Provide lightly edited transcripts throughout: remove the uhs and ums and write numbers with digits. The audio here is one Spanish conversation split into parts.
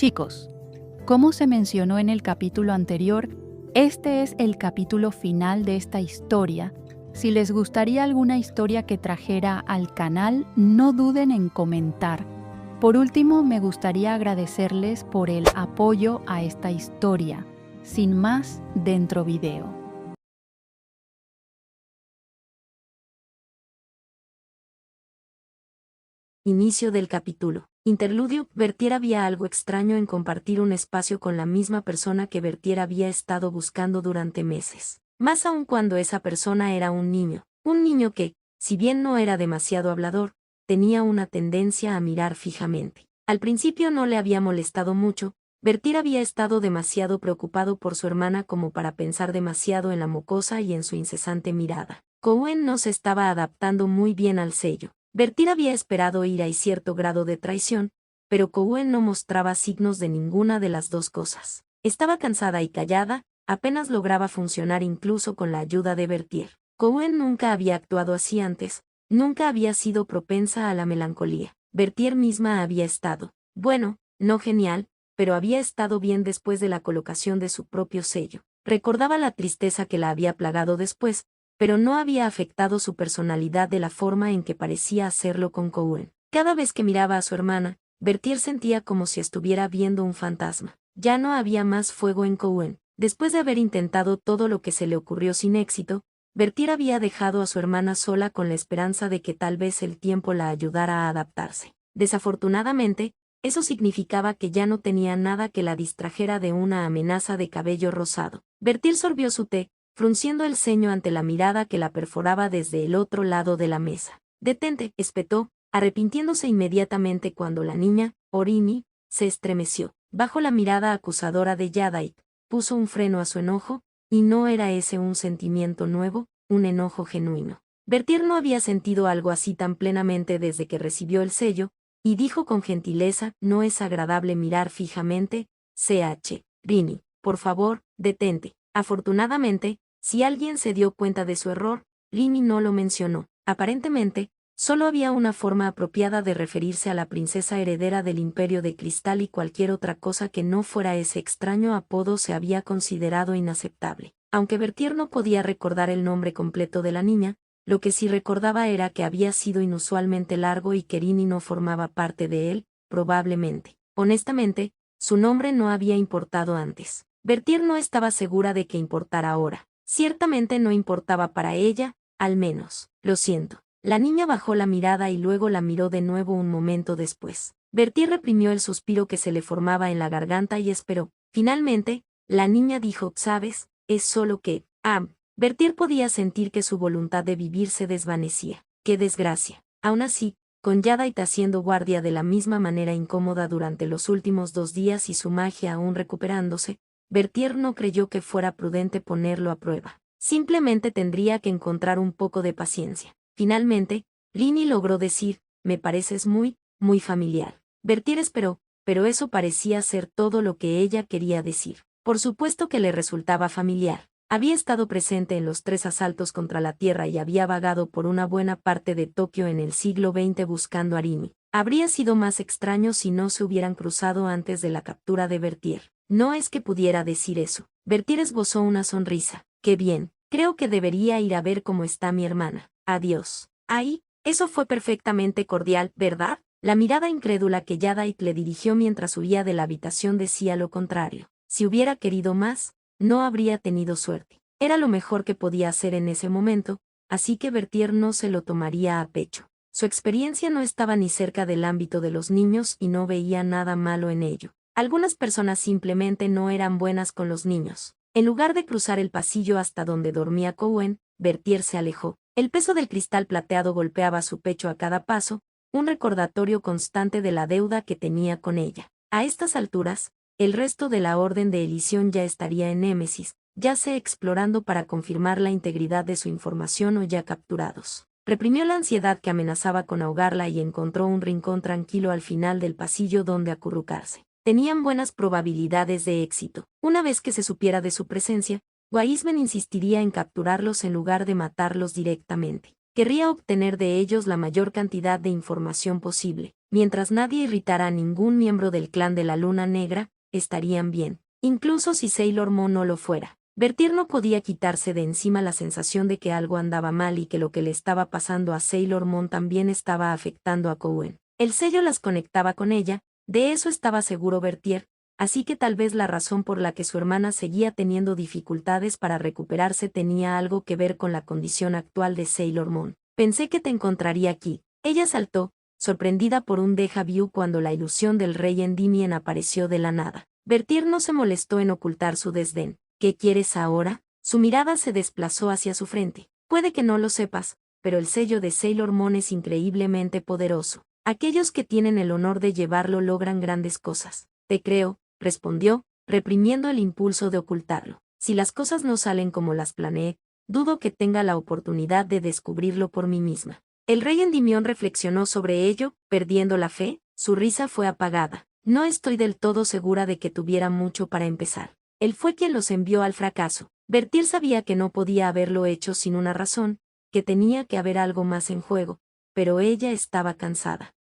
Chicos, como se mencionó en el capítulo anterior, este es el capítulo final de esta historia. Si les gustaría alguna historia que trajera al canal, no duden en comentar. Por último, me gustaría agradecerles por el apoyo a esta historia. Sin más, dentro video. Inicio del capítulo. Interludio. Bertier había algo extraño en compartir un espacio con la misma persona que Bertier había estado buscando durante meses. Más aún cuando esa persona era un niño que, si bien no era demasiado hablador, tenía una tendencia a mirar fijamente. Al principio no le había molestado mucho, Bertier había estado demasiado preocupado por su hermana como para pensar demasiado en la mocosa y en su incesante mirada. Cohen no se estaba adaptando muy bien al sello. Bertier había esperado ira y cierto grado de traición, pero Cohen no mostraba signos de ninguna de las dos cosas. Estaba cansada y callada, apenas lograba funcionar incluso con la ayuda de Bertier. Cohen nunca había actuado así antes, nunca había sido propensa a la melancolía. Bertier misma había estado, bueno, no genial, pero había estado bien después de la colocación de su propio sello. Recordaba la tristeza que la había plagado después, pero no había afectado su personalidad de la forma en que parecía hacerlo con Cohen. Cada vez que miraba a su hermana, Bertier sentía como si estuviera viendo un fantasma. Ya no había más fuego en Cohen. Después de haber intentado todo lo que se le ocurrió sin éxito, Bertier había dejado a su hermana sola con la esperanza de que tal vez el tiempo la ayudara a adaptarse. Desafortunadamente, eso significaba que ya no tenía nada que la distrajera de una amenaza de cabello rosado. Bertier sorbió su té, frunciendo el ceño ante la mirada que la perforaba desde el otro lado de la mesa. «Detente», espetó, arrepintiéndose inmediatamente cuando la niña, Orini, se estremeció. Bajo la mirada acusadora de Yadaik, puso un freno a su enojo, y no era ese un sentimiento nuevo, un enojo genuino. Bertier no había sentido algo así tan plenamente desde que recibió el sello, y dijo con gentileza: «No es agradable mirar fijamente, Ch. Rini. Por favor, detente». Afortunadamente, si alguien se dio cuenta de su error, Rini no lo mencionó. Aparentemente, solo había una forma apropiada de referirse a la princesa heredera del Imperio de Cristal y cualquier otra cosa que no fuera ese extraño apodo se había considerado inaceptable. Aunque Bertier no podía recordar el nombre completo de la niña, lo que sí recordaba era que había sido inusualmente largo y que Rini no formaba parte de él, probablemente. Honestamente, su nombre no había importado antes. Bertier no estaba segura de que importara ahora. Ciertamente no importaba para ella, al menos. «Lo siento». La niña bajó la mirada y luego la miró de nuevo un momento después. Bertier reprimió el suspiro que se le formaba en la garganta y esperó. Finalmente, la niña dijo: «¿Sabes? Es solo que...». Bertier podía sentir que su voluntad de vivir se desvanecía. ¡Qué desgracia! Aún así, con Yadaik haciendo guardia de la misma manera incómoda durante los últimos 2 días y su magia aún recuperándose, Bertier no creyó que fuera prudente ponerlo a prueba. Simplemente tendría que encontrar un poco de paciencia. Finalmente, Rini logró decir: «Me pareces muy, muy familiar». Bertier esperó, pero eso parecía ser todo lo que ella quería decir. Por supuesto que le resultaba familiar. Había estado presente en los 3 asaltos contra la Tierra y había vagado por una buena parte de Tokio en el siglo XX buscando a Rini. Habría sido más extraño si no se hubieran cruzado antes de la captura de Bertier. No es que pudiera decir eso. Bertier esbozó una sonrisa. «Qué bien. Creo que debería ir a ver cómo está mi hermana. Adiós». «Ay, eso fue perfectamente cordial, ¿verdad?». La mirada incrédula que Yadaik le dirigió mientras huía de la habitación decía lo contrario. Si hubiera querido más, no habría tenido suerte. Era lo mejor que podía hacer en ese momento, así que Bertier no se lo tomaría a pecho. Su experiencia no estaba ni cerca del ámbito de los niños y no veía nada malo en ello. Algunas personas simplemente no eran buenas con los niños. En lugar de cruzar el pasillo hasta donde dormía Cohen, Bertier se alejó. El peso del cristal plateado golpeaba su pecho a cada paso, un recordatorio constante de la deuda que tenía con ella. A estas alturas, el resto de la Orden de Elisión ya estaría en Némesis, ya sea explorando para confirmar la integridad de su información o ya capturados. Reprimió la ansiedad que amenazaba con ahogarla y encontró un rincón tranquilo al final del pasillo donde acurrucarse. Tenían buenas probabilidades de éxito. Una vez que se supiera de su presencia, Wiseman insistiría en capturarlos en lugar de matarlos directamente. Querría obtener de ellos la mayor cantidad de información posible. mientras nadie irritara a ningún miembro del clan de la Luna Negra, estarían bien, incluso si Sailor Moon no lo fuera. Bertier no podía quitarse de encima la sensación de que algo andaba mal y que lo que le estaba pasando a Sailor Moon también estaba afectando a Cowen. El sello las conectaba con ella, de eso estaba seguro Bertier, así que tal vez la razón por la que su hermana seguía teniendo dificultades para recuperarse tenía algo que ver con la condición actual de Sailor Moon. Pensé que te encontraría aquí. Ella saltó, sorprendida por un déjà vu cuando la ilusión del rey Endymion apareció de la nada. Bertier no se molestó en ocultar su desdén. ¿Qué quieres ahora? Su mirada se desplazó hacia su frente. Puede que no lo sepas, pero el sello de Sailor Moon es increíblemente poderoso. Aquellos que tienen el honor de llevarlo logran grandes cosas. Te creo, respondió, reprimiendo el impulso de ocultarlo. Si las cosas no salen como las planeé, dudo que tenga la oportunidad de descubrirlo por mí misma. El rey Endymion reflexionó sobre ello, perdiendo la fe, su risa fue apagada. No estoy del todo segura de que tuviera mucho para empezar. Él fue quien los envió al fracaso. Bertier sabía que no podía haberlo hecho sin una razón, que tenía que haber algo más en juego, pero ella estaba cansada,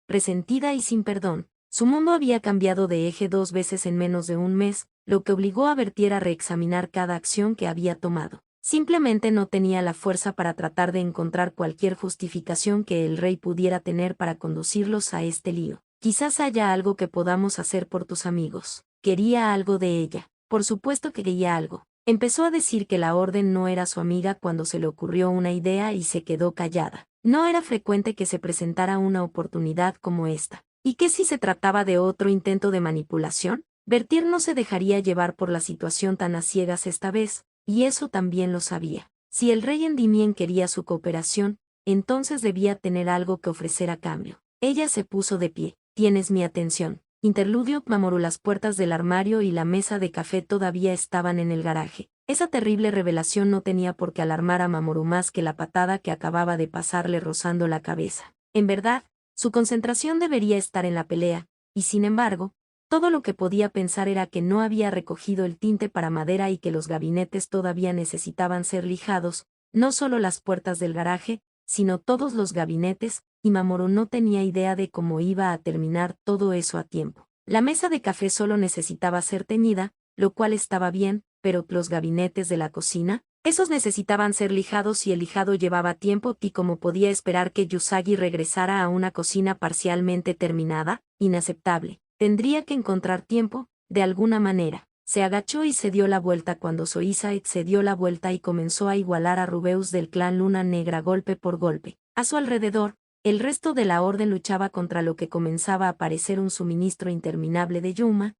resentida y sin perdón. Su mundo había cambiado de eje 2 veces en menos de un mes, lo que obligó a Bertier a reexaminar cada acción que había tomado. Simplemente no tenía la fuerza para tratar de encontrar cualquier justificación que el rey pudiera tener para conducirlos a este lío. Quizás haya algo que podamos hacer por tus amigos. Quería algo de ella. Por supuesto que quería algo. Empezó a decir que la orden no era su amiga cuando se le ocurrió una idea y se quedó callada. No era frecuente que se presentara una oportunidad como esta. ¿Y qué si se trataba de otro intento de manipulación? Bertier no se dejaría llevar por la situación tan a ciegas esta vez, y eso también lo sabía. Si el rey Endymion quería su cooperación, entonces debía tener algo que ofrecer a cambio. Ella se puso de pie. Tienes mi atención. Interludio. Mamoru. Las puertas del armario y la mesa de café todavía estaban en el garaje. Esa terrible revelación no tenía por qué alarmar a Mamoru más que la patada que acababa de pasarle rozando la cabeza. En verdad, su concentración debería estar en la pelea, y sin embargo, todo lo que podía pensar era que no había recogido el tinte para madera y que los gabinetes todavía necesitaban ser lijados, no solo las puertas del garaje, sino todos los gabinetes, y Mamoru no tenía idea de cómo iba a terminar todo eso a tiempo. La mesa de café solo necesitaba ser teñida, lo cual estaba bien, pero los gabinetes de la cocina, esos necesitaban ser lijados y el lijado llevaba tiempo y como podía esperar que Yusagi regresara a una cocina parcialmente terminada, inaceptable. Tendría que encontrar tiempo, de alguna manera. Se agachó y se dio la vuelta cuando Soisai se dio la vuelta y comenzó a igualar a Rubeus del clan Luna Negra golpe por golpe. A su alrededor, el resto de la orden luchaba contra lo que comenzaba a parecer un suministro interminable de Yuma,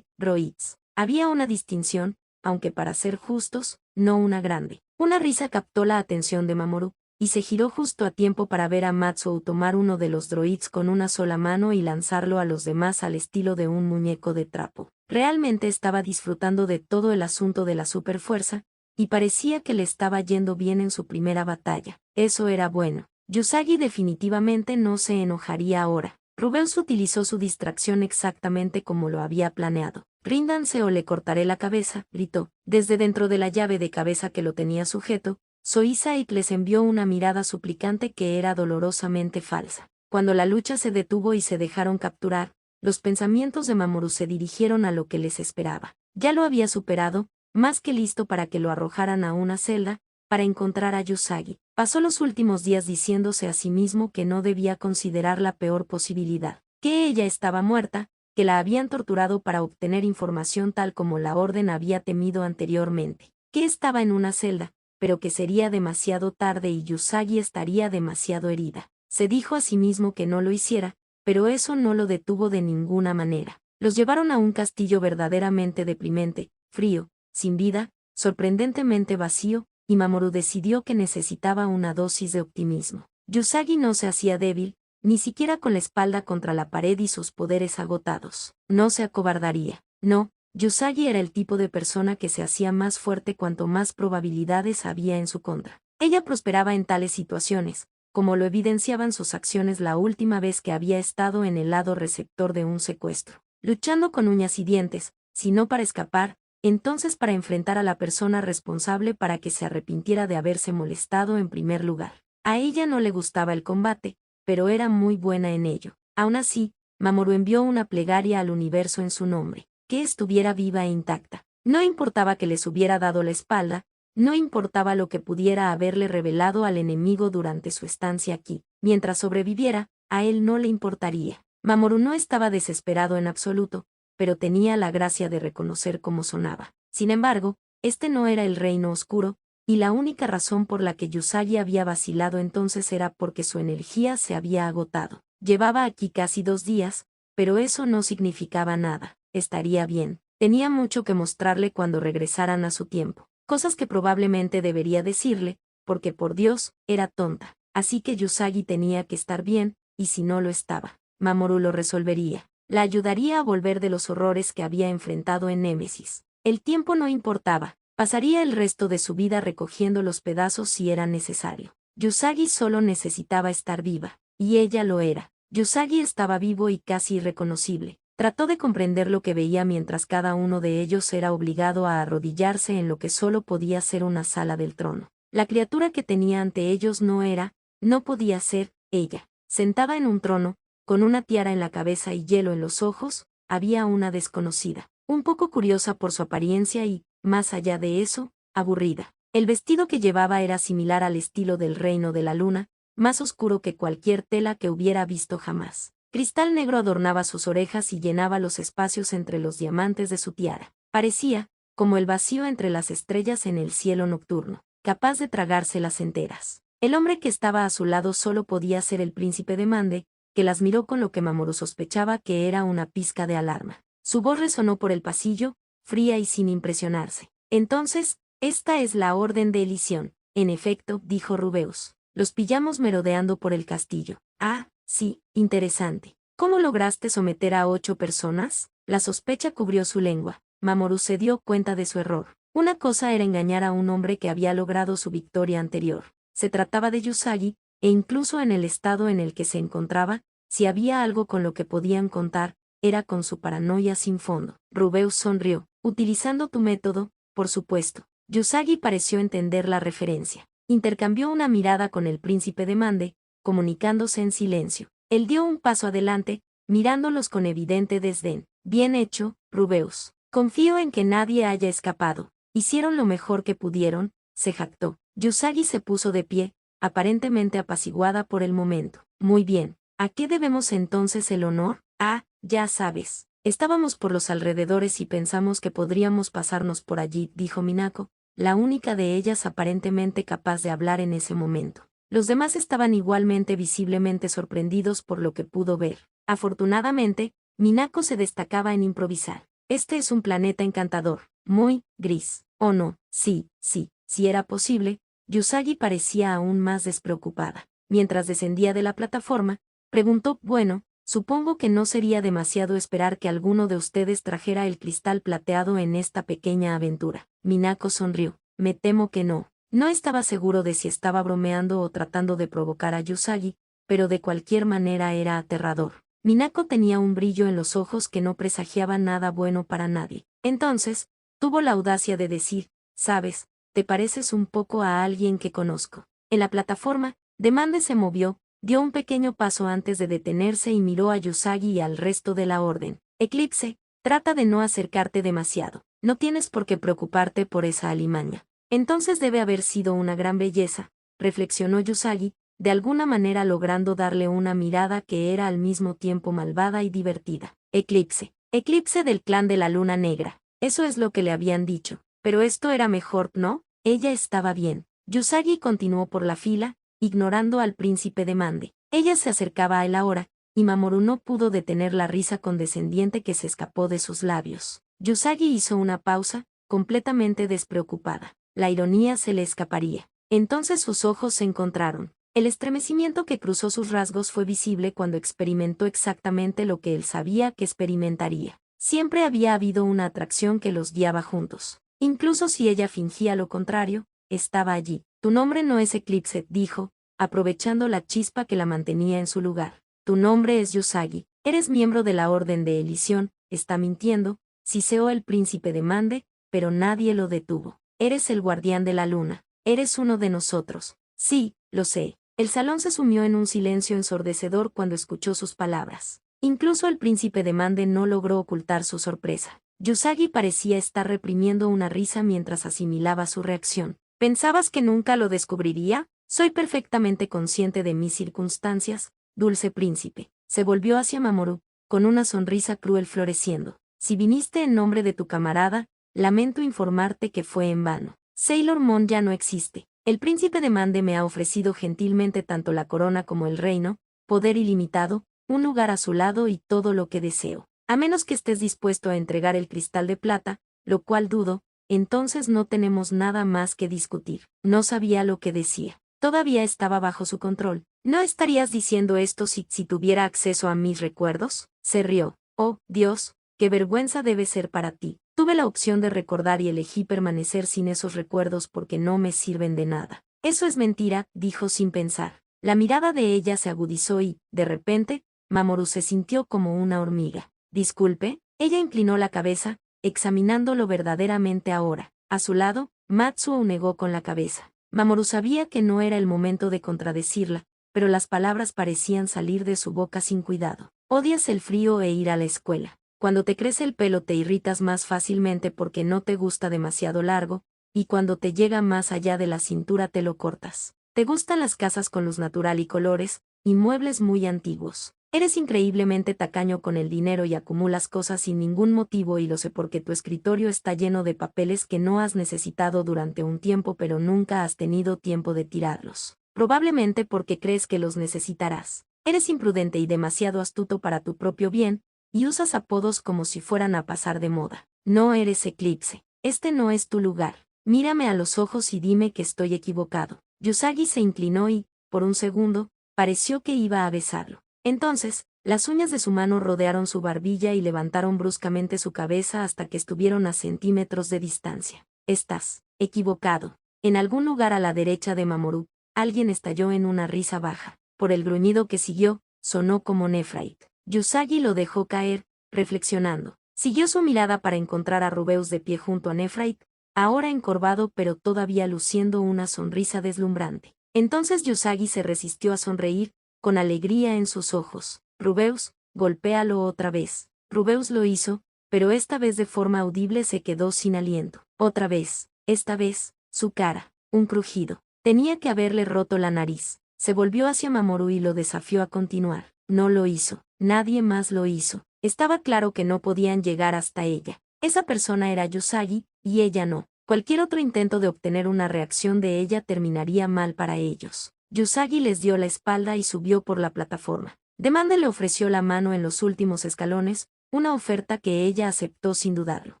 droids. Había una distinción, aunque para ser justos, no una grande. Una risa captó la atención de Mamoru, y se giró justo a tiempo para ver a Matsuo tomar uno de los droids con una sola mano y lanzarlo a los demás al estilo de un muñeco de trapo. Realmente estaba disfrutando de todo el asunto de la superfuerza, y parecía que le estaba yendo bien en su primera batalla. Eso era bueno. Yusagi definitivamente no se enojaría ahora. Rubeus utilizó su distracción exactamente como lo había planeado. Ríndanse o le cortaré la cabeza, gritó. Desde dentro de la llave de cabeza que lo tenía sujeto, Soisai les envió una mirada suplicante que era dolorosamente falsa. Cuando la lucha se detuvo y se dejaron capturar, los pensamientos de Mamoru se dirigieron a lo que les esperaba. Ya lo había superado, más que listo para que lo arrojaran a una celda, para encontrar a Yusagi. Pasó los últimos días diciéndose a sí mismo que no debía considerar la peor posibilidad, que ella estaba muerta, que la habían torturado para obtener información tal como la orden había temido anteriormente, que estaba en una celda, pero que sería demasiado tarde y Yusagi estaría demasiado herida. Se dijo a sí mismo que no lo hiciera, pero eso no lo detuvo de ninguna manera. Los llevaron a un castillo verdaderamente deprimente, frío, sin vida, sorprendentemente vacío, y Mamoru decidió que necesitaba una dosis de optimismo. Yusagi no se hacía débil, ni siquiera con la espalda contra la pared y sus poderes agotados. No se acobardaría. No, Yusagi era el tipo de persona que se hacía más fuerte cuanto más probabilidades había en su contra. Ella prosperaba en tales situaciones, como lo evidenciaban sus acciones la última vez que había estado en el lado receptor de un secuestro, luchando con uñas y dientes, si no para escapar, entonces para enfrentar a la persona responsable para que se arrepintiera de haberse molestado en primer lugar. A ella no le gustaba el combate, pero era muy buena en ello. Aún así, Mamoru envió una plegaria al universo en su nombre, que estuviera viva e intacta. No importaba que les hubiera dado la espalda, no importaba lo que pudiera haberle revelado al enemigo durante su estancia aquí. Mientras sobreviviera, a él no le importaría. Mamoru no estaba desesperado en absoluto, pero tenía la gracia de reconocer cómo sonaba. Sin embargo, este no era el reino oscuro, y la única razón por la que Yusagi había vacilado entonces era porque su energía se había agotado. Llevaba aquí casi 2 días, pero eso no significaba nada. Estaría bien. Tenía mucho que mostrarle cuando regresaran a su tiempo. Cosas que probablemente debería decirle, porque por Dios, era tonta. Así que Yusagi tenía que estar bien, y si no lo estaba, Mamoru lo resolvería. La ayudaría a volver de los horrores que había enfrentado en Némesis. El tiempo no importaba. Pasaría el resto de su vida recogiendo los pedazos si era necesario. Yusagi solo necesitaba estar viva, y ella lo era. Yusagi estaba vivo y casi irreconocible. Trató de comprender lo que veía mientras cada uno de ellos era obligado a arrodillarse en lo que solo podía ser una sala del trono. La criatura que tenía ante ellos no podía ser, ella. Sentada en un trono, con una tiara en la cabeza y hielo en los ojos, había una desconocida, un poco curiosa por su apariencia y, más allá de eso, aburrida. El vestido que llevaba era similar al estilo del reino de la luna, más oscuro que cualquier tela que hubiera visto jamás. Cristal negro adornaba sus orejas y llenaba los espacios entre los diamantes de su tiara. Parecía, como el vacío entre las estrellas en el cielo nocturno, capaz de tragárselas enteras. El hombre que estaba a su lado solo podía ser el príncipe de Mande, que las miró con lo que Mamoru sospechaba que era una pizca de alarma. Su voz resonó por el pasillo, fría y sin impresionarse. Entonces, esta es la orden de Elisión. En efecto, dijo Rubeus. Los pillamos merodeando por el castillo. Ah, sí, interesante. ¿Cómo lograste someter a 8 personas? La sospecha cubrió su lengua. Mamoru se dio cuenta de su error. Una cosa era engañar a un hombre que había logrado su victoria anterior. Se trataba de Yusagi, e incluso en el estado en el que se encontraba, si había algo con lo que podían contar, era con su paranoia sin fondo. Rubeus sonrió. Utilizando tu método, por supuesto. Yusagi pareció entender la referencia. Intercambió una mirada con el príncipe de Mande, comunicándose en silencio. Él dio un paso adelante, mirándolos con evidente desdén. Bien hecho, Rubeus. Confío en que nadie haya escapado. Hicieron lo mejor que pudieron, se jactó. Yusagi se puso de pie, aparentemente apaciguada por el momento. Muy bien. ¿A qué debemos entonces el honor? Ah, ya sabes. Estábamos por los alrededores y pensamos que podríamos pasarnos por allí, dijo Minako, la única de ellas aparentemente capaz de hablar en ese momento. Los demás estaban igualmente visiblemente sorprendidos por lo que pudo ver. Afortunadamente, Minako se destacaba en improvisar. Este es un planeta encantador, muy gris. Oh no, sí, si era posible. Yusagi parecía aún más despreocupada. Mientras descendía de la plataforma, preguntó, bueno, supongo que no sería demasiado esperar que alguno de ustedes trajera el cristal plateado en esta pequeña aventura. Minako sonrió. Me temo que no. No estaba seguro de si estaba bromeando o tratando de provocar a Yusagi, pero de cualquier manera era aterrador. Minako tenía un brillo en los ojos que no presagiaba nada bueno para nadie. Entonces, tuvo la audacia de decir, ¿sabes? Te pareces un poco a alguien que conozco. En la plataforma, Demande se movió, dio un pequeño paso antes de detenerse y miró a Yusagi y al resto de la orden. Eclipse, trata de no acercarte demasiado. No tienes por qué preocuparte por esa alimaña. Entonces debe haber sido una gran belleza, reflexionó Yusagi, de alguna manera logrando darle una mirada que era al mismo tiempo malvada y divertida. Eclipse. Eclipse del clan de la luna negra. Eso es lo que le habían dicho. Pero esto era mejor, ¿no? Ella estaba bien. Yusagi continuó por la fila, ignorando al príncipe de Mande. Ella se acercaba a él ahora, y Mamoru no pudo detener la risa condescendiente que se escapó de sus labios. Yusagi hizo una pausa, completamente despreocupada. La ironía se le escaparía. Entonces sus ojos se encontraron. El estremecimiento que cruzó sus rasgos fue visible cuando experimentó exactamente lo que él sabía que experimentaría. Siempre había habido una atracción que los guiaba juntos. Incluso si ella fingía lo contrario, estaba allí. Tu nombre no es Eclipse, dijo, aprovechando la chispa que la mantenía en su lugar. Tu nombre es Yusagi. Eres miembro de la Orden de Elisión, está mintiendo, siseó el príncipe de Mande, pero nadie lo detuvo. Eres el guardián de la luna. Eres uno de nosotros. Sí, lo sé. El salón se sumió en un silencio ensordecedor cuando escuchó sus palabras. Incluso el príncipe de Mande no logró ocultar su sorpresa. Yusagi parecía estar reprimiendo una risa mientras asimilaba su reacción. ¿Pensabas que nunca lo descubriría? Soy perfectamente consciente de mis circunstancias, dulce príncipe. Se volvió hacia Mamoru, con una sonrisa cruel floreciendo. Si viniste en nombre de tu camarada, lamento informarte que fue en vano. Sailor Moon ya no existe. El príncipe de Mande me ha ofrecido gentilmente tanto la corona como el reino, poder ilimitado, un lugar a su lado y todo lo que deseo. A menos que estés dispuesto a entregar el cristal de plata, lo cual dudo, entonces no tenemos nada más que discutir. No sabía lo que decía. Todavía estaba bajo su control. ¿No estarías diciendo esto si tuviera acceso a mis recuerdos? Se rió. Oh, Dios, qué vergüenza debe ser para ti. Tuve la opción de recordar y elegí permanecer sin esos recuerdos porque no me sirven de nada. Eso es mentira, dijo sin pensar. La mirada de ella se agudizó y, de repente, Mamoru se sintió como una hormiga. Disculpe, ella inclinó la cabeza, examinándolo verdaderamente ahora. A su lado, Matsuo negó con la cabeza. Mamoru sabía que no era el momento de contradecirla, pero las palabras parecían salir de su boca sin cuidado. Odias el frío e ir a la escuela. Cuando te crece el pelo te irritas más fácilmente porque no te gusta demasiado largo, y cuando te llega más allá de la cintura te lo cortas. Te gustan las casas con luz natural y colores, y muebles muy antiguos. Eres increíblemente tacaño con el dinero y acumulas cosas sin ningún motivo y lo sé porque tu escritorio está lleno de papeles que no has necesitado durante un tiempo pero nunca has tenido tiempo de tirarlos. Probablemente porque crees que los necesitarás. Eres imprudente y demasiado astuto para tu propio bien, y usas apodos como si fueran a pasar de moda. No eres Eclipse. Este no es tu lugar. Mírame a los ojos y dime que estoy equivocado. Yusagi se inclinó y, por un segundo, pareció que iba a besarlo. Entonces, las uñas de su mano rodearon su barbilla y levantaron bruscamente su cabeza hasta que estuvieron a centímetros de distancia. Estás equivocado. En algún lugar a la derecha de Mamoru, alguien estalló en una risa baja. Por el gruñido que siguió, sonó como Nefrait. Yusagi lo dejó caer, reflexionando. Siguió su mirada para encontrar a Rubeus de pie junto a Nefrait, ahora encorvado pero todavía luciendo una sonrisa deslumbrante. Entonces Yusagi se resistió a sonreír, con alegría en sus ojos. Rubeus, golpéalo otra vez. Rubeus lo hizo, pero esta vez de forma audible se quedó sin aliento. Otra vez, esta vez, su cara, un crujido. Tenía que haberle roto la nariz. Se volvió hacia Mamoru y lo desafió a continuar. No lo hizo. Nadie más lo hizo. Estaba claro que no podían llegar hasta ella. Esa persona era Yusagi, y ella no. Cualquier otro intento de obtener una reacción de ella terminaría mal para ellos. Yusagi les dio la espalda y subió por la plataforma. Demande le ofreció la mano en los últimos escalones, una oferta que ella aceptó sin dudarlo.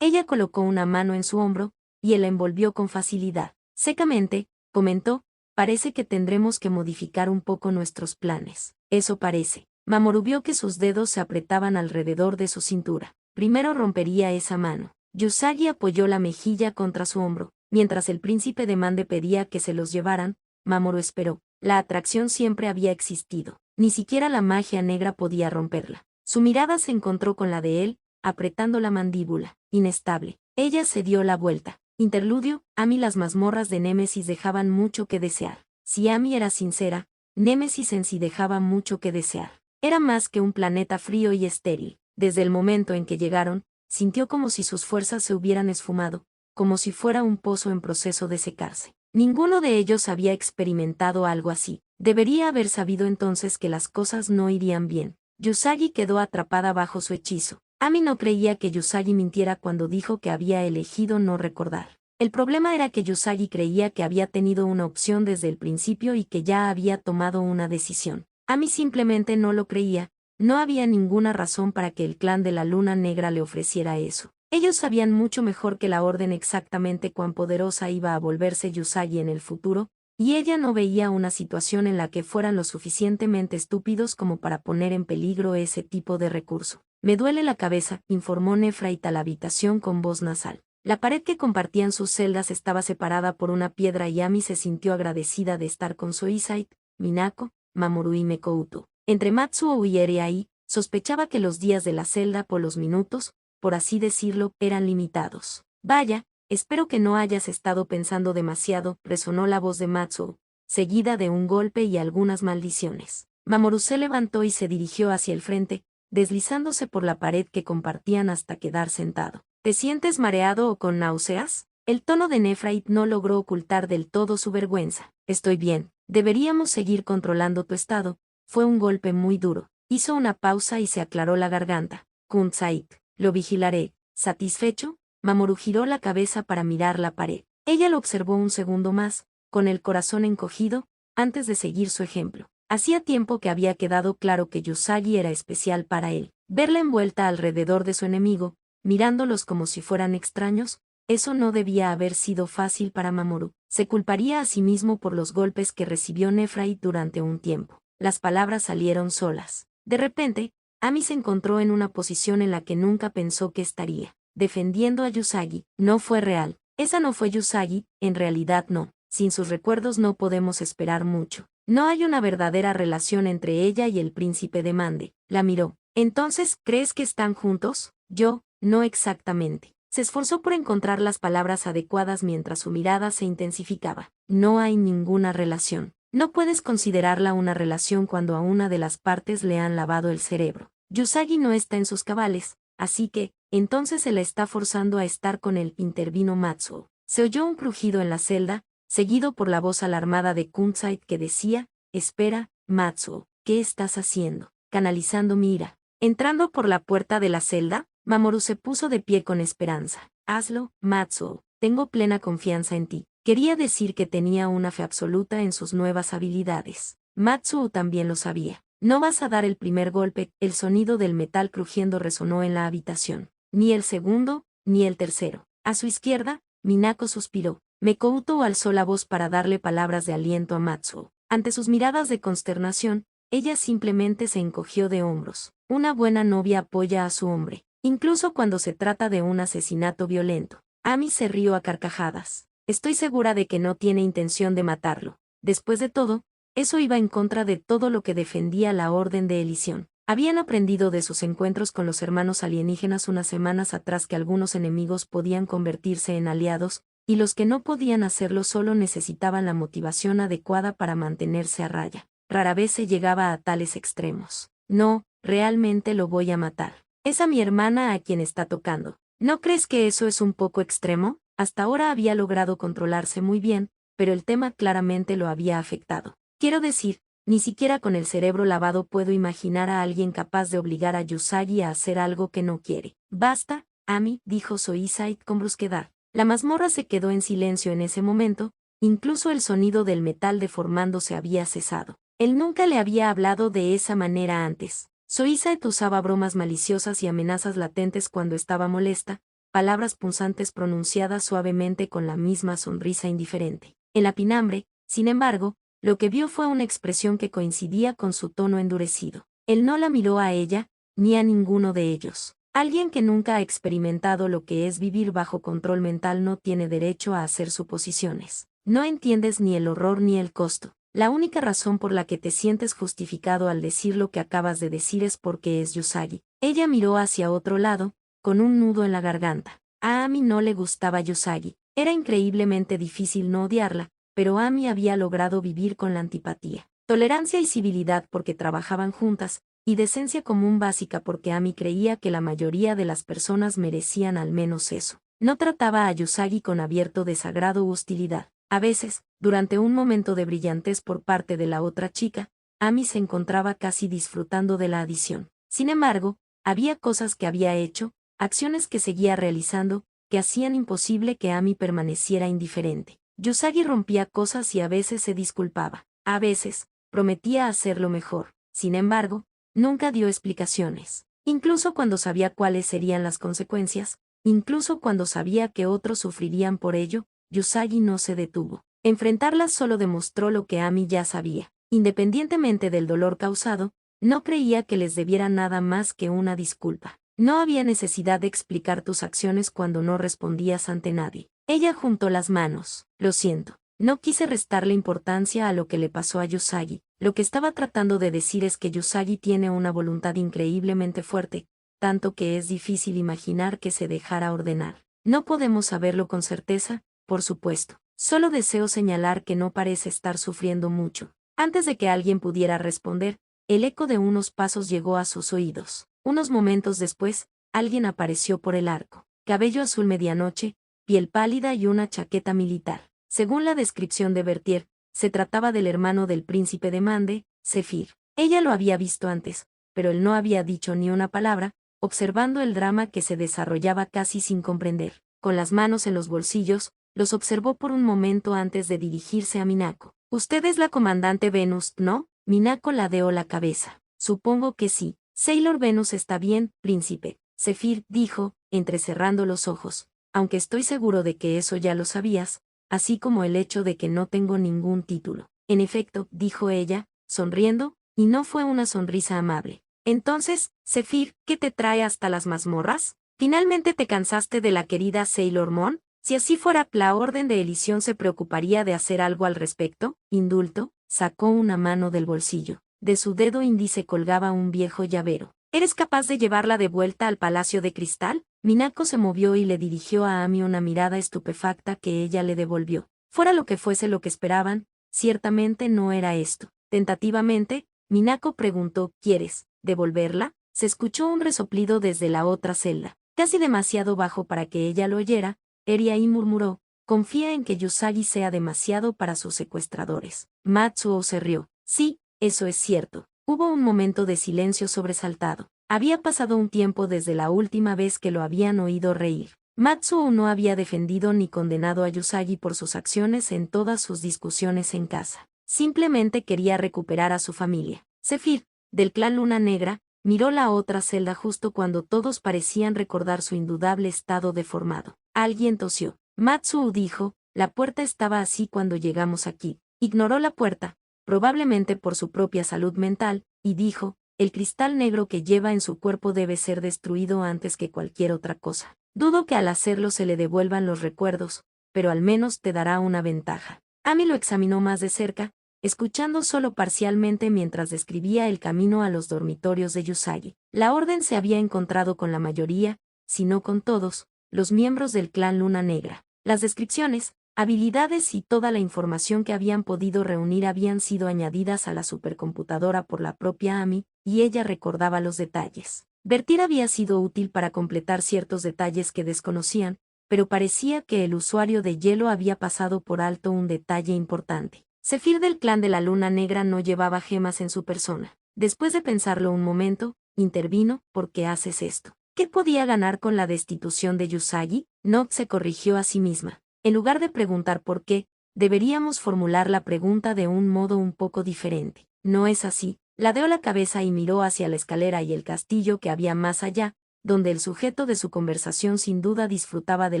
Ella colocó una mano en su hombro, y él la envolvió con facilidad. Secamente, comentó, parece que tendremos que modificar un poco nuestros planes. Eso parece. Mamoru vio que sus dedos se apretaban alrededor de su cintura. Primero rompería esa mano. Yusagi apoyó la mejilla contra su hombro. Mientras el príncipe de Mande pedía que se los llevaran, Mamoru esperó. La atracción siempre había existido. Ni siquiera la magia negra podía romperla. Su mirada se encontró con la de él, apretando la mandíbula. Inestable. Ella se dio la vuelta. Interludio, Ami. Las mazmorras de Némesis dejaban mucho que desear. Si Ami era sincera, Némesis en sí dejaba mucho que desear. Era más que un planeta frío y estéril. Desde el momento en que llegaron, sintió como si sus fuerzas se hubieran esfumado, como si fuera un pozo en proceso de secarse. Ninguno de ellos había experimentado algo así. Debería haber sabido entonces que las cosas no irían bien. Yusagi quedó atrapada bajo su hechizo. Ami no creía que Yusagi mintiera cuando dijo que había elegido no recordar. El problema era que Yusagi creía que había tenido una opción desde el principio y que ya había tomado una decisión. Ami simplemente no lo creía, no había ninguna razón para que el clan de la Luna Negra le ofreciera eso. Ellos sabían mucho mejor que la Orden exactamente cuán poderosa iba a volverse Yusagi en el futuro, y ella no veía una situación en la que fueran lo suficientemente estúpidos como para poner en peligro ese tipo de recurso. Me duele la cabeza, informó Nefrait a la habitación con voz nasal. La pared que compartían sus celdas estaba separada por una piedra y Ami se sintió agradecida de estar con Soisait, Minako, Mamoru y Mekouto. Entre Matsuo y Eriai, sospechaba que los días de la celda por los minutos, por así decirlo, eran limitados. Vaya, espero que no hayas estado pensando demasiado, resonó la voz de Matsuo. seguida de un golpe y algunas maldiciones. Mamoru se levantó y se dirigió hacia el frente, deslizándose por la pared que compartían hasta quedar sentado. ¿Te sientes mareado o con náuseas? El tono de Nefrait no logró ocultar del todo su vergüenza. Estoy bien. Deberíamos seguir controlando tu estado. Fue un golpe muy duro. Hizo una pausa y se aclaró la garganta. Kunzait, lo vigilaré. ¿Satisfecho? Mamoru giró la cabeza para mirar la pared. Ella lo observó un segundo más, con el corazón encogido, antes de seguir su ejemplo. Hacía tiempo que había quedado claro que Yusagi era especial para él. Verla envuelta alrededor de su enemigo, mirándolos como si fueran extraños, eso no debía haber sido fácil para Mamoru. Se culparía a sí mismo por los golpes que recibió Nefrait durante un tiempo. Las palabras salieron solas. De repente, Ami se encontró en una posición en la que nunca pensó que estaría, defendiendo a Yusagi. No fue real. Esa no fue Yusagi, en realidad no. Sin sus recuerdos no podemos esperar mucho. No hay una verdadera relación entre ella y el príncipe de Mande. La miró. Entonces, ¿crees que están juntos? Yo, no exactamente. Se esforzó por encontrar las palabras adecuadas mientras su mirada se intensificaba. No hay ninguna relación. No puedes considerarla una relación cuando a una de las partes le han lavado el cerebro. Yusagi no está en sus cabales, así que, entonces se la está forzando a estar con él, intervino Matsuo. Se oyó un crujido en la celda, seguido por la voz alarmada de Kunzait que decía, espera, Matsuo, ¿qué estás haciendo? Canalizando mi ira. Entrando por la puerta de la celda, Mamoru se puso de pie con esperanza. Hazlo, Matsuo, tengo plena confianza en ti. Quería decir que tenía una fe absoluta en sus nuevas habilidades. Matsuo también lo sabía. No vas a dar el primer golpe, el sonido del metal crujiendo resonó en la habitación. Ni el segundo, ni el tercero. A su izquierda, Minako suspiró. Mekouto alzó la voz para darle palabras de aliento a Matsuo. Ante sus miradas de consternación, ella simplemente se encogió de hombros. Una buena novia apoya a su hombre, incluso cuando se trata de un asesinato violento. Ami se rió a carcajadas. Estoy segura de que no tiene intención de matarlo. Después de todo, eso iba en contra de todo lo que defendía la Orden de Elisión. Habían aprendido de sus encuentros con los hermanos alienígenas unas semanas atrás que algunos enemigos podían convertirse en aliados, y los que no podían hacerlo solo necesitaban la motivación adecuada para mantenerse a raya. Rara vez se llegaba a tales extremos. No, realmente lo voy a matar. Es a mi hermana a quien está tocando. ¿No crees que eso es un poco extremo? Hasta ahora había logrado controlarse muy bien, pero el tema claramente lo había afectado. Quiero decir, ni siquiera con el cerebro lavado puedo imaginar a alguien capaz de obligar a Yusagi a hacer algo que no quiere. Basta, Ami, dijo Soisait con brusquedad. La mazmorra se quedó en silencio en ese momento, incluso el sonido del metal deformándose había cesado. Él nunca le había hablado de esa manera antes. Soisait usaba bromas maliciosas y amenazas latentes cuando estaba molesta, palabras punzantes pronunciadas suavemente con la misma sonrisa indiferente. En la pinambre, sin embargo, lo que vio fue una expresión que coincidía con su tono endurecido. Él no la miró a ella, ni a ninguno de ellos. Alguien que nunca ha experimentado lo que es vivir bajo control mental no tiene derecho a hacer suposiciones. No entiendes ni el horror ni el costo. La única razón por la que te sientes justificado al decir lo que acabas de decir es porque es Yusagi. Ella miró hacia otro lado, con un nudo en la garganta. A Ami no le gustaba Yusagi. Era increíblemente difícil no odiarla, pero Ami había logrado vivir con la antipatía. Tolerancia y civilidad porque trabajaban juntas, y decencia común básica porque Ami creía que la mayoría de las personas merecían al menos eso. No trataba a Yusagi con abierto desagrado u hostilidad. A veces, durante un momento de brillantez por parte de la otra chica, Ami se encontraba casi disfrutando de la adición. Sin embargo, había cosas que había hecho, acciones que seguía realizando, que hacían imposible que Ami permaneciera indiferente. Yusagi rompía cosas y a veces se disculpaba. A veces, prometía hacerlo mejor. Sin embargo, nunca dio explicaciones. Incluso cuando sabía cuáles serían las consecuencias, incluso cuando sabía que otros sufrirían por ello, Yusagi no se detuvo. Enfrentarlas solo demostró lo que Ami ya sabía. Independientemente del dolor causado, no creía que les debiera nada más que una disculpa. No había necesidad de explicar tus acciones cuando no respondías ante nadie. Ella juntó las manos. Lo siento. No quise restarle importancia a lo que le pasó a Yusagi. Lo que estaba tratando de decir es que Yusagi tiene una voluntad increíblemente fuerte, tanto que es difícil imaginar que se dejara ordenar. No podemos saberlo con certeza, por supuesto. Solo deseo señalar que no parece estar sufriendo mucho. Antes de que alguien pudiera responder, el eco de unos pasos llegó a sus oídos. Unos momentos después, alguien apareció por el arco. Cabello azul medianoche, piel pálida y una chaqueta militar. Según la descripción de Bertier, se trataba del hermano del príncipe de Mande, Zephyr. Ella lo había visto antes, pero él no había dicho ni una palabra, observando el drama que se desarrollaba casi sin comprender. Con las manos en los bolsillos, los observó por un momento antes de dirigirse a Minako. «Usted es la comandante Venus, ¿no?» Minako ladeó la cabeza. «Supongo que sí. Sailor Venus está bien, príncipe», Zephyr dijo, entrecerrando los ojos. «Aunque estoy seguro de que eso ya lo sabías, así como el hecho de que no tengo ningún título». «En efecto», dijo ella, sonriendo, y no fue una sonrisa amable. «Entonces, Zephyr, ¿qué te trae hasta las mazmorras? ¿Finalmente te cansaste de la querida Sailor Moon? Si así fuera, la Orden de Elisión se preocuparía de hacer algo al respecto». «Indulto», sacó una mano del bolsillo. De su dedo índice colgaba un viejo llavero. «¿Eres capaz de llevarla de vuelta al Palacio de Cristal?» Minako se movió y le dirigió a Ami una mirada estupefacta que ella le devolvió. Fuera lo que fuese lo que esperaban, ciertamente no era esto. Tentativamente, Minako preguntó: «¿Quieres devolverla?» Se escuchó un resoplido desde la otra celda, casi demasiado bajo para que ella lo oyera. Eriai murmuró: «Confía en que Yusagi sea demasiado para sus secuestradores». Matsuo se rió. «Sí, eso es cierto». Hubo un momento de silencio sobresaltado. Había pasado un tiempo desde la última vez que lo habían oído reír. Matsuo no había defendido ni condenado a Yusagi por sus acciones en todas sus discusiones en casa. Simplemente quería recuperar a su familia. Zephyr, del clan Luna Negra, miró la otra celda justo cuando todos parecían recordar su indudable estado deformado. Alguien tosió. Matsuo dijo: «La puerta estaba así cuando llegamos aquí». Ignoró la puerta, probablemente por su propia salud mental, y dijo: «El cristal negro que lleva en su cuerpo debe ser destruido antes que cualquier otra cosa. Dudo que al hacerlo se le devuelvan los recuerdos, pero al menos te dará una ventaja». Ami lo examinó más de cerca, escuchando solo parcialmente mientras describía el camino a los dormitorios de Yusagi. La orden se había encontrado con la mayoría, si no con todos, los miembros del clan Luna Negra. Las descripciones, habilidades y toda la información que habían podido reunir habían sido añadidas a la supercomputadora por la propia Ami, y ella recordaba los detalles. Bertier había sido útil para completar ciertos detalles que desconocían, pero parecía que el usuario de hielo había pasado por alto un detalle importante. Zephyr del clan de la Luna Negra no llevaba gemas en su persona. Después de pensarlo un momento, intervino: «¿Por qué haces esto? ¿Qué podía ganar con la destitución de Yusagi?» Noct se corrigió a sí misma. En lugar de preguntar por qué, deberíamos formular la pregunta de un modo un poco diferente. «¿No es así?» Ladeó la cabeza y miró hacia la escalera y el castillo que había más allá, donde el sujeto de su conversación sin duda disfrutaba de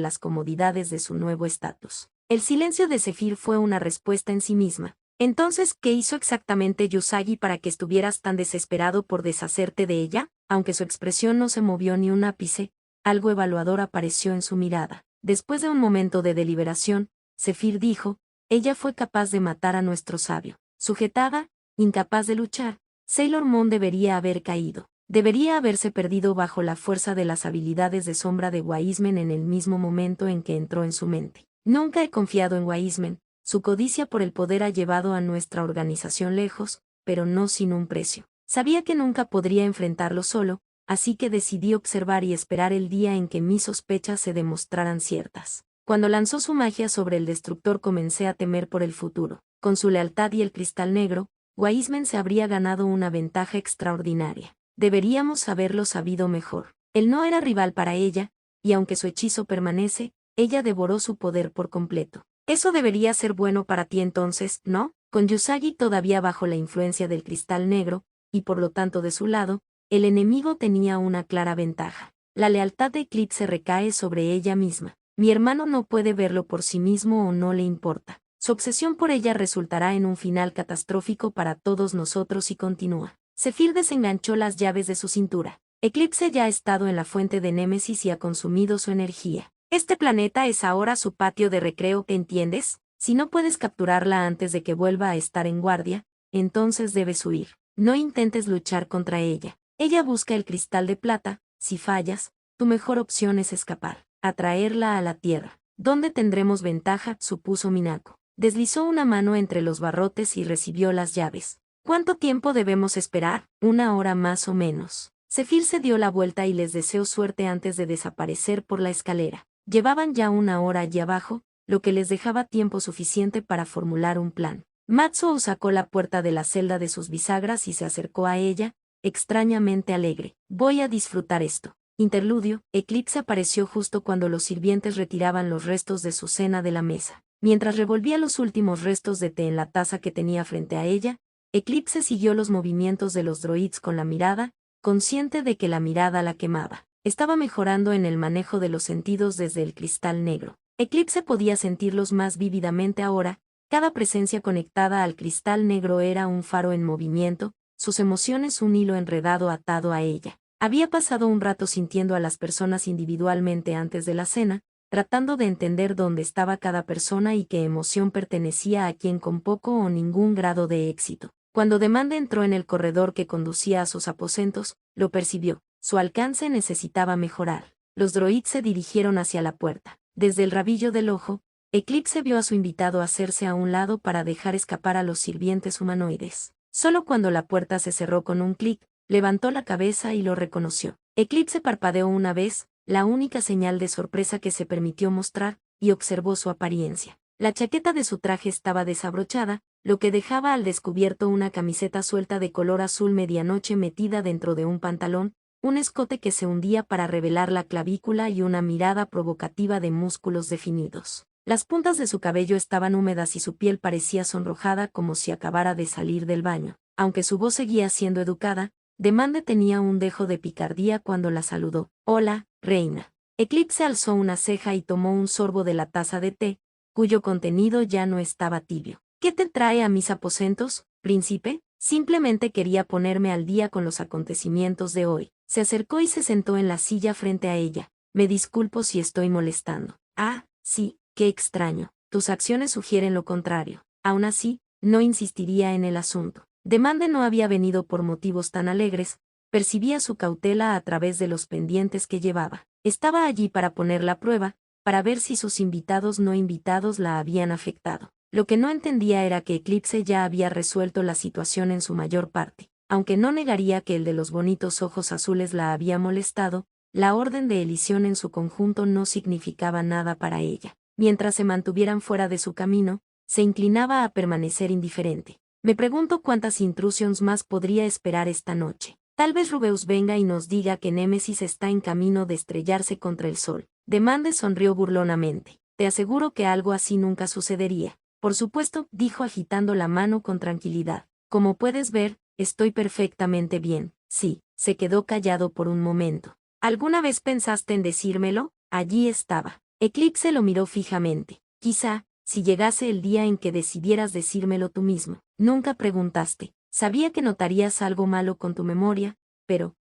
las comodidades de su nuevo estatus. El silencio de Zephyr fue una respuesta en sí misma. «Entonces, ¿qué hizo exactamente Yusagi para que estuvieras tan desesperado por deshacerte de ella?» Aunque su expresión no se movió ni un ápice, algo evaluador apareció en su mirada. Después de un momento de deliberación, Zephyr dijo: «Ella fue capaz de matar a nuestro sabio. Sujetada, incapaz de luchar, Sailor Moon debería haber caído. Debería haberse perdido bajo la fuerza de las habilidades de sombra de Wiseman en el mismo momento en que entró en su mente. Nunca he confiado en Wiseman. Su codicia por el poder ha llevado a nuestra organización lejos, pero no sin un precio. Sabía que nunca podría enfrentarlo solo, así que decidí observar y esperar el día en que mis sospechas se demostraran ciertas. Cuando lanzó su magia sobre el destructor comencé a temer por el futuro. Con su lealtad y el cristal negro, Wiseman se habría ganado una ventaja extraordinaria. Deberíamos haberlo sabido mejor. Él no era rival para ella, y aunque su hechizo permanece, ella devoró su poder por completo. Eso debería ser bueno para ti entonces, ¿no? Con Yusagi todavía bajo la influencia del cristal negro, y por lo tanto de su lado, el enemigo tenía una clara ventaja. La lealtad de Eclipse recae sobre ella misma. Mi hermano no puede verlo por sí mismo o no le importa. Su obsesión por ella resultará en un final catastrófico para todos nosotros y continúa. Zephyr desenganchó las llaves de su cintura. Eclipse ya ha estado en la fuente de Némesis y ha consumido su energía. Este planeta es ahora su patio de recreo, ¿entiendes? Si no puedes capturarla antes de que vuelva a estar en guardia, entonces debes huir. No intentes luchar contra ella. Ella busca el cristal de plata. Si fallas, tu mejor opción es escapar, atraerla a la Tierra. ¿Dónde tendremos ventaja?, supuso Minako. Deslizó una mano entre los barrotes y recibió las llaves. ¿Cuánto tiempo debemos esperar? 1 hora más o menos. Zephyr se dio la vuelta y les deseó suerte antes de desaparecer por la escalera. Llevaban ya 1 hora allí abajo, lo que les dejaba tiempo suficiente para formular un plan. Matsuo sacó la puerta de la celda de sus bisagras y se acercó a ella, extrañamente alegre. Voy a disfrutar esto. Interludio. Eclipse apareció justo cuando los sirvientes retiraban los restos de su cena de la mesa. Mientras revolvía los últimos restos de té en la taza que tenía frente a ella, Eclipse siguió los movimientos de los droids con la mirada, consciente de que la mirada la quemaba. Estaba mejorando en el manejo de los sentidos desde el cristal negro. Eclipse podía sentirlos más vívidamente ahora. Cada presencia conectada al cristal negro era un faro en movimiento, sus emociones un hilo enredado atado a ella. Había pasado un rato sintiendo a las personas individualmente antes de la cena, tratando de entender dónde estaba cada persona y qué emoción pertenecía a quién con poco o ningún grado de éxito. Cuando Demande entró en el corredor que conducía a sus aposentos, lo percibió. Su alcance necesitaba mejorar. Los droids se dirigieron hacia la puerta. Desde el rabillo del ojo, Eclipse vio a su invitado hacerse a un lado para dejar escapar a los sirvientes humanoides. Solo cuando la puerta se cerró con un clic, levantó la cabeza y lo reconoció. Eclipse parpadeó una vez, la única señal de sorpresa que se permitió mostrar, y observó su apariencia. La chaqueta de su traje estaba desabrochada, lo que dejaba al descubierto una camiseta suelta de color azul medianoche metida dentro de un pantalón, un escote que se hundía para revelar la clavícula y una mirada provocativa de músculos definidos. Las puntas de su cabello estaban húmedas y su piel parecía sonrojada como si acabara de salir del baño. Aunque su voz seguía siendo educada, Demande tenía un dejo de picardía cuando la saludó. «Hola, reina». Eclipse alzó una ceja y tomó un sorbo de la taza de té, cuyo contenido ya no estaba tibio. «¿Qué te trae a mis aposentos, príncipe?» «Simplemente quería ponerme al día con los acontecimientos de hoy». Se acercó y se sentó en la silla frente a ella. «Me disculpo si estoy molestando». «Ah, sí, qué extraño. Tus acciones sugieren lo contrario». Aún así, no insistiría en el asunto. Demande no había venido por motivos tan alegres, percibía su cautela a través de los pendientes que llevaba. Estaba allí para ponerla a prueba, para ver si sus invitados no invitados la habían afectado. Lo que no entendía era que Eclipse ya había resuelto la situación en su mayor parte. Aunque no negaría que el de los bonitos ojos azules la había molestado, la orden de elisión en su conjunto no significaba nada para ella. Mientras se mantuvieran fuera de su camino, se inclinaba a permanecer indiferente. Me pregunto cuántas intrusiones más podría esperar esta noche. Tal vez Rubeus venga y nos diga que Némesis está en camino de estrellarse contra el sol. Demande sonrió burlonamente. Te aseguro que algo así nunca sucedería. Por supuesto, dijo agitando la mano con tranquilidad. Como puedes ver, estoy perfectamente bien. Sí, se quedó callado por un momento. ¿Alguna vez pensaste en decírmelo? Allí estaba. Eclipse lo miró fijamente. Quizá, si llegase el día en que decidieras decírmelo tú mismo. Nunca preguntaste. Sabía que notarías algo malo con tu memoria, pero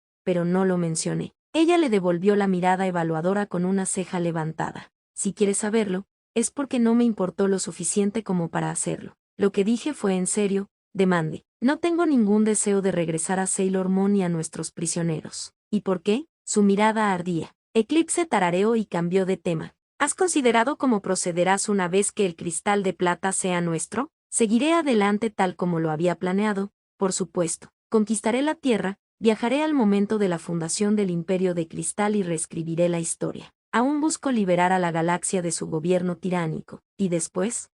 no lo mencioné. Ella le devolvió la mirada evaluadora con una ceja levantada. Si quieres saberlo, es porque no me importó lo suficiente como para hacerlo. Lo que dije fue en serio. Demande. No tengo ningún deseo de regresar a Sailor Moon y a nuestros prisioneros. ¿Y por qué? Su mirada ardía. Eclipse tarareó y cambió de tema. ¿Has considerado cómo procederás una vez que el cristal de plata sea nuestro? Seguiré adelante tal como lo había planeado, por supuesto. Conquistaré la Tierra, viajaré al momento de la fundación del Imperio de Cristal y reescribiré la historia. Aún busco liberar a la galaxia de su gobierno tiránico. Y después,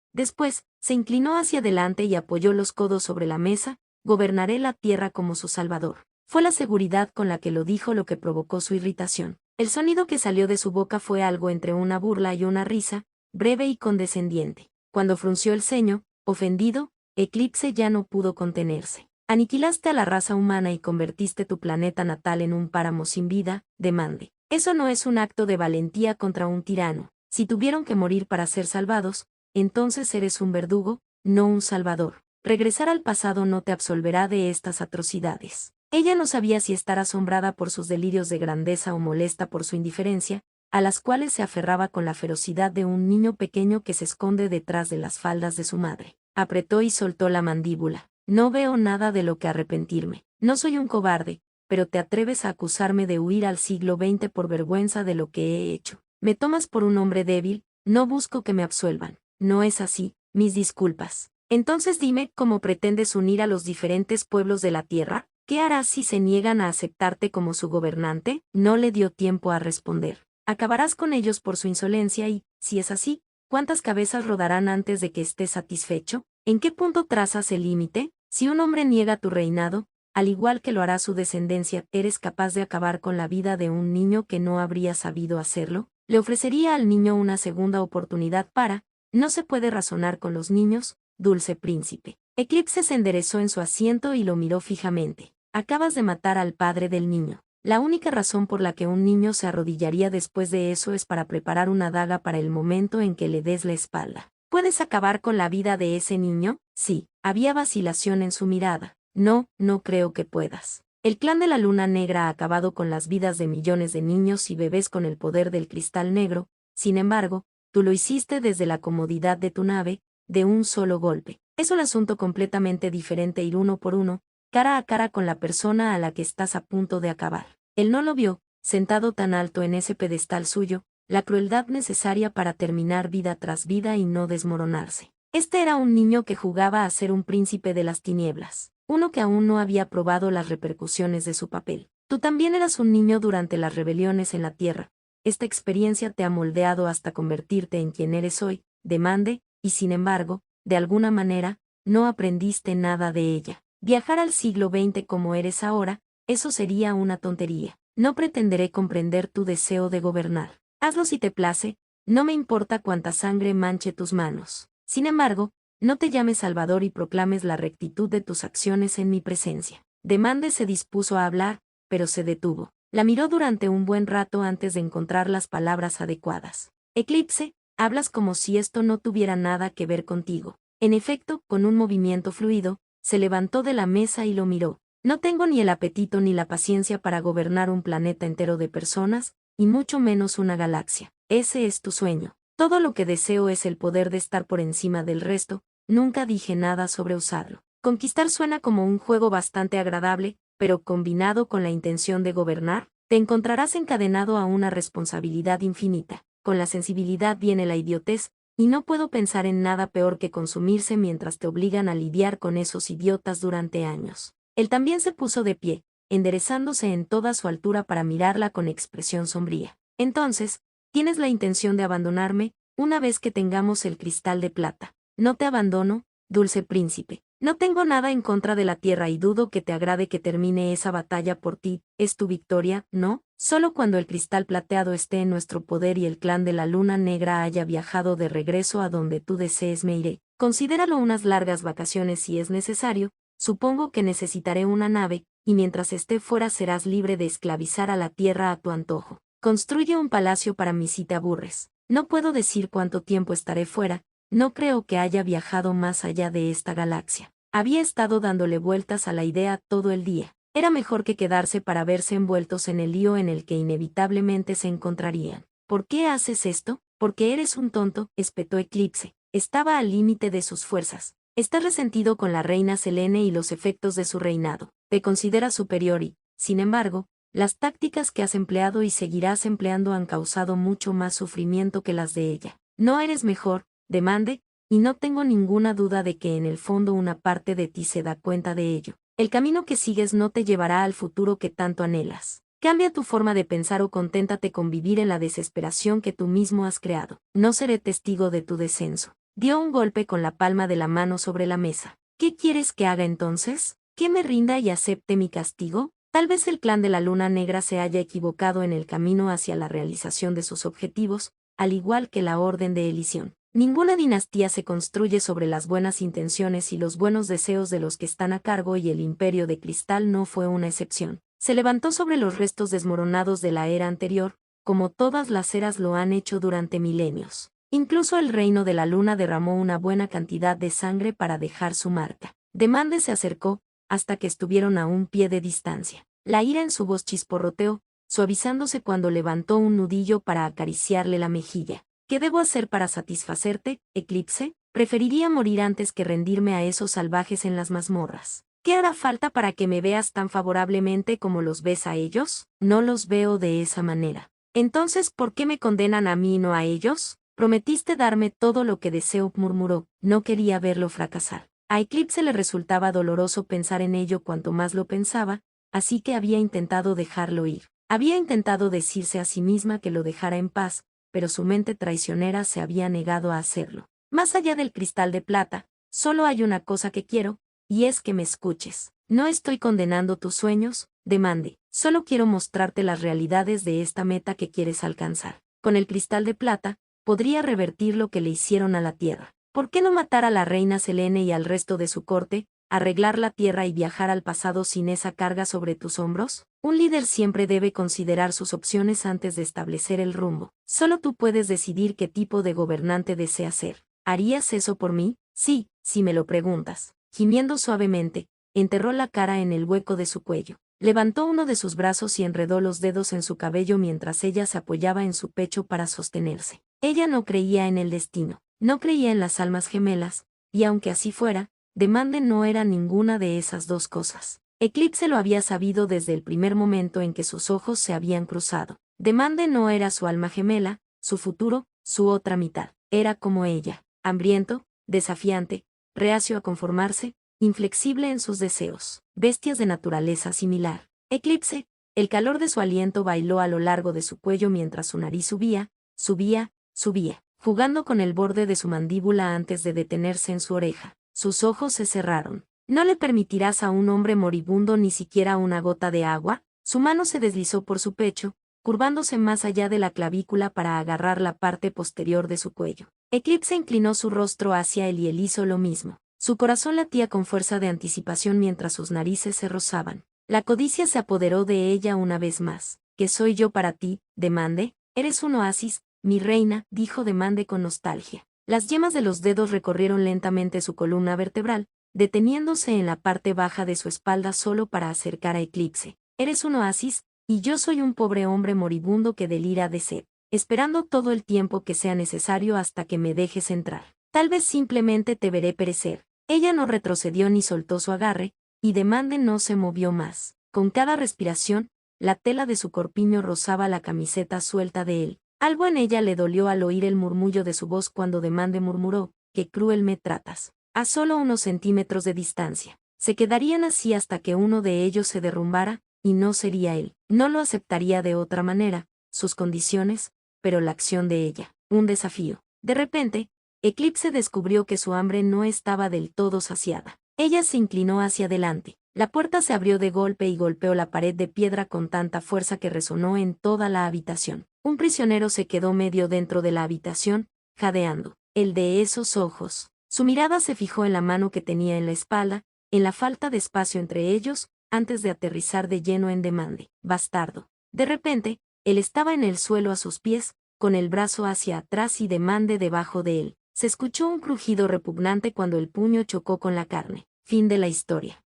se inclinó hacia adelante y apoyó los codos sobre la mesa, gobernaré la Tierra como su salvador. Fue la seguridad con la que lo dijo lo que provocó su irritación. El sonido que salió de su boca fue algo entre una burla y una risa, breve y condescendiente. Cuando frunció el ceño, ofendido, Eclipse ya no pudo contenerse. Aniquilaste a la raza humana y convertiste tu planeta natal en un páramo sin vida. Demande. Eso no es un acto de valentía contra un tirano. Si tuvieron que morir para ser salvados, entonces eres un verdugo, no un salvador. Regresar al pasado no te absolverá de estas atrocidades. Ella no sabía si estar asombrada por sus delirios de grandeza o molesta por su indiferencia, a las cuales se aferraba con la ferocidad de un niño pequeño que se esconde detrás de las faldas de su madre. Apretó y soltó la mandíbula. No veo nada de lo que arrepentirme. No soy un cobarde, pero te atreves a acusarme de huir al siglo XX por vergüenza de lo que he hecho. Me tomas por un hombre débil, no busco que me absuelvan. No es así, mis disculpas. Entonces dime cómo pretendes unir a los diferentes pueblos de la tierra. ¿Qué harás si se niegan a aceptarte como su gobernante? No le dio tiempo a responder. Acabarás con ellos por su insolencia y, si es así, ¿cuántas cabezas rodarán antes de que estés satisfecho? ¿En qué punto trazas el límite? Si un hombre niega tu reinado, al igual que lo hará su descendencia, ¿eres capaz de acabar con la vida de un niño que no habría sabido hacerlo? Le ofrecería al niño una segunda oportunidad para, no se puede razonar con los niños, dulce príncipe. Eclipse se enderezó en su asiento y lo miró fijamente. Acabas de matar al padre del niño. La única razón por la que un niño se arrodillaría después de eso es para preparar una daga para el momento en que le des la espalda. ¿Puedes acabar con la vida de ese niño? Sí, había vacilación en su mirada. No, no creo que puedas. El clan de la Luna Negra ha acabado con las vidas de millones de niños y bebés con el poder del cristal negro, sin embargo, tú lo hiciste desde la comodidad de tu nave, de un solo golpe. Es un asunto completamente diferente ir uno por uno, cara a cara con la persona a la que estás a punto de acabar. Él no lo vio, sentado tan alto en ese pedestal suyo, la crueldad necesaria para terminar vida tras vida y no desmoronarse. Este era un niño que jugaba a ser un príncipe de las tinieblas, uno que aún no había probado las repercusiones de su papel. Tú también eras un niño durante las rebeliones en la tierra. Esta experiencia te ha moldeado hasta convertirte en quien eres hoy, demande, y sin embargo, de alguna manera, no aprendiste nada de ella. Viajar al siglo XX como eres ahora, eso sería una tontería. No pretenderé comprender tu deseo de gobernar. Hazlo si te place, no me importa cuánta sangre manche tus manos. Sin embargo, no te llames Salvador y proclames la rectitud de tus acciones en mi presencia. Demande se dispuso a hablar, pero se detuvo. La miró durante un buen rato antes de encontrar las palabras adecuadas. Eclipse, hablas como si esto no tuviera nada que ver contigo. En efecto, con un movimiento fluido, se levantó de la mesa y lo miró. No tengo ni el apetito ni la paciencia para gobernar un planeta entero de personas, y mucho menos una galaxia. Ese es tu sueño. Todo lo que deseo es el poder de estar por encima del resto, nunca dije nada sobre usarlo. Conquistar suena como un juego bastante agradable, pero combinado con la intención de gobernar, te encontrarás encadenado a una responsabilidad infinita. Con la sensibilidad viene la idiotez, y no puedo pensar en nada peor que consumirse mientras te obligan a lidiar con esos idiotas durante años. Él también se puso de pie, enderezándose en toda su altura para mirarla con expresión sombría. Entonces, tienes la intención de abandonarme, una vez que tengamos el cristal de plata. No te abandono, dulce príncipe. No tengo nada en contra de la tierra y dudo que te agrade que termine esa batalla por ti. Es tu victoria, ¿no? Solo cuando el cristal plateado esté en nuestro poder y el clan de la Luna Negra haya viajado de regreso a donde tú desees me iré. Considéralo unas largas vacaciones si es necesario. Supongo que necesitaré una nave, y mientras esté fuera serás libre de esclavizar a la tierra a tu antojo. Construye un palacio para mí si te aburres. No puedo decir cuánto tiempo estaré fuera, no creo que haya viajado más allá de esta galaxia. Había estado dándole vueltas a la idea todo el día. Era mejor que quedarse para verse envueltos en el lío en el que inevitablemente se encontrarían. ¿Por qué haces esto? Porque eres un tonto, espetó Eclipse. Estaba al límite de sus fuerzas. Estás resentido con la reina Selene y los efectos de su reinado. Te consideras superior y, sin embargo, las tácticas que has empleado y seguirás empleando han causado mucho más sufrimiento que las de ella. No eres mejor, demande, y no tengo ninguna duda de que en el fondo una parte de ti se da cuenta de ello. El camino que sigues no te llevará al futuro que tanto anhelas. Cambia tu forma de pensar o conténtate con vivir en la desesperación que tú mismo has creado. No seré testigo de tu descenso. Dio un golpe con la palma de la mano sobre la mesa. ¿Qué quieres que haga entonces? ¿Que me rinda y acepte mi castigo? Tal vez el clan de la Luna Negra se haya equivocado en el camino hacia la realización de sus objetivos, al igual que la Orden de Elisión. Ninguna dinastía se construye sobre las buenas intenciones y los buenos deseos de los que están a cargo y el Imperio de Cristal no fue una excepción. Se levantó sobre los restos desmoronados de la era anterior, como todas las eras lo han hecho durante milenios. Incluso el reino de la luna derramó una buena cantidad de sangre para dejar su marca. Demande se acercó, hasta que estuvieron a un pie de distancia. La ira en su voz chisporroteó, suavizándose cuando levantó un nudillo para acariciarle la mejilla. ¿Qué debo hacer para satisfacerte, Eclipse? Preferiría morir antes que rendirme a esos salvajes en las mazmorras. ¿Qué hará falta para que me veas tan favorablemente como los ves a ellos? No los veo de esa manera. Entonces, ¿por qué me condenan a mí y no a ellos? Prometiste darme todo lo que deseo, murmuró. No quería verlo fracasar. A Eclipse le resultaba doloroso pensar en ello cuanto más lo pensaba, así que había intentado dejarlo ir. Había intentado decirse a sí misma que lo dejara en paz, pero su mente traicionera se había negado a hacerlo. Más allá del cristal de plata, solo hay una cosa que quiero, y es que me escuches. No estoy condenando tus sueños, Demande. Solo quiero mostrarte las realidades de esta meta que quieres alcanzar. Con el cristal de plata, podría revertir lo que le hicieron a la Tierra. ¿Por qué no matar a la reina Selene y al resto de su corte, arreglar la Tierra y viajar al pasado sin esa carga sobre tus hombros? Un líder siempre debe considerar sus opciones antes de establecer el rumbo. Solo tú puedes decidir qué tipo de gobernante deseas ser. ¿Harías eso por mí? Sí, si me lo preguntas. Gimiendo suavemente, enterró la cara en el hueco de su cuello. Levantó uno de sus brazos y enredó los dedos en su cabello mientras ella se apoyaba en su pecho para sostenerse. Ella no creía en el destino, no creía en las almas gemelas, y aunque así fuera, Demande no era ninguna de esas dos cosas. Eclipse lo había sabido desde el primer momento en que sus ojos se habían cruzado. Demande no era su alma gemela, su futuro, su otra mitad. Era como ella, hambriento, desafiante, reacio a conformarse, inflexible en sus deseos, bestias de naturaleza similar. Eclipse, el calor de su aliento bailó a lo largo de su cuello mientras su nariz subía, subía, jugando con el borde de su mandíbula antes de detenerse en su oreja. Sus ojos se cerraron. ¿No le permitirás a un hombre moribundo ni siquiera una gota de agua? Su mano se deslizó por su pecho, curvándose más allá de la clavícula para agarrar la parte posterior de su cuello. Eclipse inclinó su rostro hacia él y él hizo lo mismo. Su corazón latía con fuerza de anticipación mientras sus narices se rozaban. La codicia se apoderó de ella una vez más. ¿Qué soy yo para ti, Demande? Eres un oasis, mi reina, dijo Demande con nostalgia. Las yemas de los dedos recorrieron lentamente su columna vertebral, deteniéndose en la parte baja de su espalda solo para acercar a Eclipse. Eres un oasis, y yo soy un pobre hombre moribundo que delira de sed, esperando todo el tiempo que sea necesario hasta que me dejes entrar. Tal vez simplemente te veré perecer. Ella no retrocedió ni soltó su agarre, y Demande no se movió más. Con cada respiración, la tela de su corpiño rozaba la camiseta suelta de él. Algo en ella le dolió al oír el murmullo de su voz cuando Demande murmuró, «Qué cruel me tratas». A solo unos centímetros de distancia. Se quedarían así hasta que uno de ellos se derrumbara, y no sería él. No lo aceptaría de otra manera, sus condiciones, pero la acción de ella. Un desafío. De repente, Eclipse descubrió que su hambre no estaba del todo saciada. Ella se inclinó hacia adelante. La puerta se abrió de golpe y golpeó la pared de piedra con tanta fuerza que resonó en toda la habitación. Un prisionero se quedó medio dentro de la habitación, jadeando. El de esos ojos. Su mirada se fijó en la mano que tenía en la espalda, en la falta de espacio entre ellos, antes de aterrizar de lleno en Demande. Bastardo. De repente, él estaba en el suelo a sus pies, con el brazo hacia atrás y Demande debajo de él. Se escuchó un crujido repugnante cuando el puño chocó con la carne. Fin de la historia.